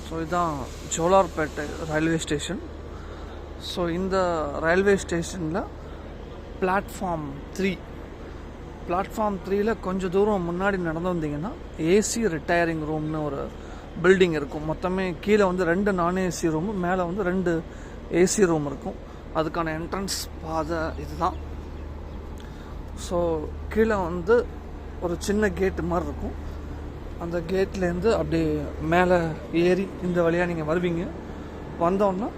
So இதுதான் Jolarpettai railway station. So இந்த railway ஸ்டேஷனில் பிளாட்ஃபார்ம் 3ல் கொஞ்சம் தூரம் முன்னாடி நடந்து வந்தீங்கன்னா ஏசி ரிட்டையரிங் ரூம்னு ஒரு பில்டிங் இருக்கும். மொத்தமே கீழே வந்து 2 நான் ஏசி ரூமு, மேலே வந்து 2 ஏசி ரூம் இருக்கும். அதுக்கான என்ட்ரன்ஸ் பாதை இதுதான். ஸோ கீழே வந்து ஒரு சின்ன கேட்டு மாதிரி இருக்கும். அந்த கேட்லேருந்து அப்படியே மேலே ஏறி இந்த வழியாக நீங்கள் வருவீங்க. வந்தோன்னா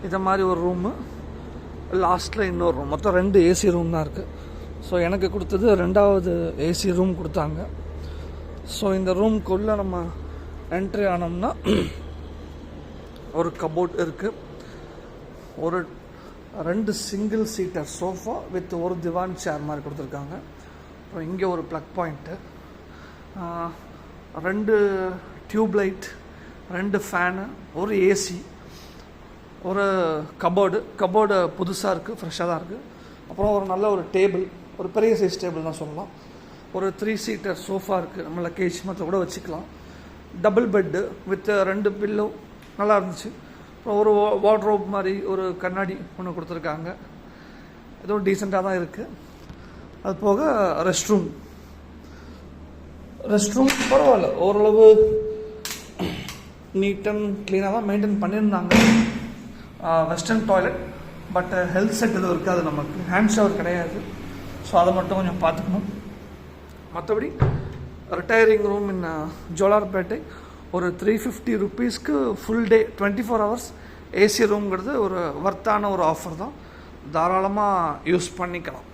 இதை மாதிரி ஒரு ரூமு, லாஸ்ட்டில் இன்னொரு ரூம், மொத்தம் 2 ஏசி ரூம் தான் இருக்குது. ஸோ எனக்கு கொடுத்தது 2வது ஏசி ரூம் கொடுத்தாங்க. ஸோ இந்த ரூம்குள்ளே நம்ம என்ட்ரி ஆனோம்னா ஒரு கபோர்ட் இருக்குது, ஒரு 2 சிங்கிள் சீட்டர் சோஃபா வித் ஒரு திவான் சேர் மாதிரி கொடுத்துருக்காங்க. அப்புறம் இங்கே ஒரு ப்ளக் பாயிண்ட்டு, 2 டியூப்லைட், 2 ஃபேனு, ஒரு ஏசி, ஒரு கபோர்டு புதுசாக இருக்குது, ஃப்ரெஷ்ஷாக தான் இருக்குது. அப்புறம் ஒரு நல்ல ஒரு டேபிள், ஒரு பெரிய சைஸ் டேபிள் தான் சொல்லலாம். ஒரு 3 சீட்டர் சோஃபா இருக்குது, நம்ம லக்கேஜ் மற்ற கூட வச்சுக்கலாம். டபுள் பெட்டு வித் 2 பில்லோ, நல்லா இருந்துச்சு. அப்புறம் ஒரு வார்ட்ரோப் மாதிரி ஒரு கண்ணாடி ஒன்று கொடுத்துருக்காங்க, ஏதோ டீசெண்டாக தான் இருக்குது. அது போக ரெஸ்ட் ரூம் பரவாயில்ல, ஓரளவு நீட் அண்ட் க்ளீனாக தான் மெயின்டைன் பண்ணியிருந்தாங்க. Western toilet, but health set எதுவும் இருக்காது, நமக்கு ஹேண்ட் ஷவர் கிடையாது. ஸோ அதை மட்டும் கொஞ்சம் பார்த்துக்கணும். மற்றபடி ரிட்டையரிங் ரூம் இன் ஜோலார்பேட்டை ஒரு 350 rupeesக்கு ஃபுல் டே 24 hours ஏசி ரூம்ங்கிறது ஒரு வர்த்தான ஒரு ஆஃபர் தான். தாராளமாக யூஸ் பண்ணிக்கலாம்.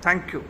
தேங்க்யூ.